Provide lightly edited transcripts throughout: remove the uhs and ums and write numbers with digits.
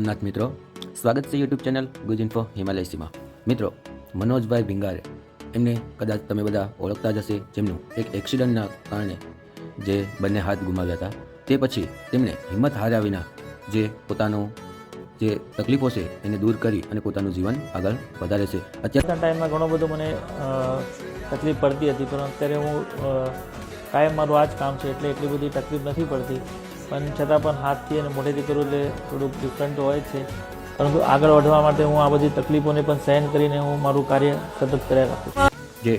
સોમનાથ મિત્રો, સ્વાગત છે યુટ્યુબ ચેનલ ગુજ ઇન્ફો હિમાલયસીમાં। મિત્રો, મનોજભાઈ ભીંગારે એમને કદાચ તમે બધા ઓળખતા જ હશે, જેમનું એક એક્સિડન્ટના કારણે જે બંને હાથ ગુમાવ્યા હતા। તે પછી તેમણે હિંમત હાર્યા વિના જે પોતાનું જે તકલીફો છે એને દૂર કરી અને પોતાનું જીવન આગળ વધારે છે। અત્યારના ટાઈમમાં ઘણો બધો મને તકલીફ પડતી હતી, પણ અત્યારે હું કાયમ મારું આ જ કામ છે એટલે એટલી બધી તકલીફ નથી પડતી, પણ છતાં પણ હાથથી અને મોઢેથી કરવું એટલે થોડુંક ડિફરન્ટ હોય છે, પરંતુ આગળ વધવા માટે હું આ બધી તકલીફોને પણ સહન કરીને હું મારું કાર્ય સતત કર્યા રાખું છું। જે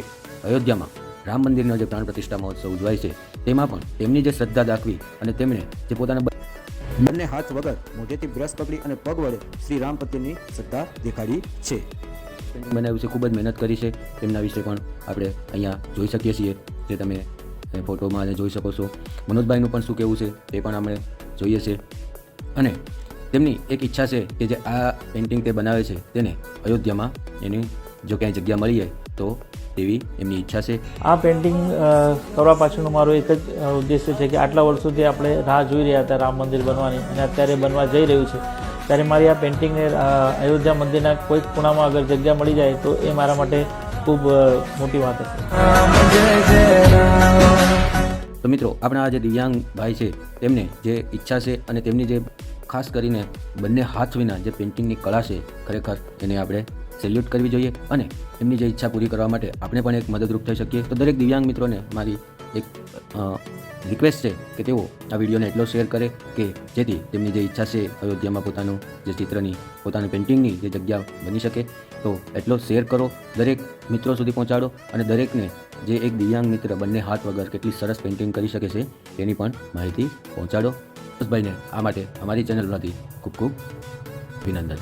અયોધ્યામાં રામ મંદિરનો જે પ્રાણ પ્રતિષ્ઠા મહોત્સવ ઉજવાય છે તેમાં પણ તેમની જે શ્રદ્ધા દાખવી અને તેમણે જે પોતાના બંને હાથ વગર મોઢેથી બ્રશ પકડી અને પગ વડે શ્રી રામ પ્રત્યેની શ્રદ્ધા દેખાડી છે। બનાવ્યું છે, ખૂબ જ મહેનત કરી છે। તેમના વિશે પણ આપણે અહીંયા જોઈ શકીએ છીએ, જે તમે ફોટોમાં જોઈ શકો છો। મનોજભાઈનું પણ શું કહેવું છે તે પણ આપણે જોઈએ છે, અને તેમની એક ઈચ્છા છે કે જે આ પેઇન્ટિંગ તે બનાવે છે તેને અયોધ્યામાં એની જો ક્યાંય જગ્યા મળી જાય તો તેવી એમની ઈચ્છા છે। આ પેઇન્ટિંગ કરવા પાછળનો મારો એક જ ઉદ્દેશ્ય છે કે આટલા વર્ષોથી આપણે રાહ જોઈ રહ્યા હતા રામ મંદિર બનવાની, અને અત્યારે બનવા જઈ રહ્યું છે, ત્યારે મારી આ પેઇન્ટિંગને અયોધ્યા મંદિરના કોઈક ખૂણામાં અગર જગ્યા મળી જાય તો એ મારા માટે ખૂબ મોટી વાત હશે। તો મિત્રો, આપણા જે દિવ્યાંગ ભાઈ છે તેમને જે ઈચ્છા છે અને તેમની જે ખાસ કરીને બંને હાથ વિના જે પેઇન્ટિંગની કળા છે, ખરેખર એને આપણે સેલ્યુટ કરવી જોઈએ, અને એમની જે ઈચ્છા પૂરી કરવા માટે આપણે પણ એક મદદરૂપ થઈ શકીએ। તો દરેક દિવ્યાંગ મિત્રોને મારી એક રિક્વેસ્ટ છે કે તેઓ આ વિડીયોને એટલો શેર કરે કે જેથી તેમની જે ઈચ્છા છે અયોધ્યામાં પોતાનું જે ચિત્રની પોતાની પેઇન્ટિંગની જે જગ્યા બની શકે, તો એટલો શેર કરો, દરેક મિત્રો સુધી પહોંચાડો, અને દરેકને જે એક દિવ્યાંગ મિત્ર બંને હાથ વગર કેટલી સરસ પેઇન્ટિંગ કરી શકે છે તેની પણ માહિતી પહોંચાડો। ભાઈને આ માટે અમારી ચેનલમાંથી ખૂબ ખૂબ અભિનંદન।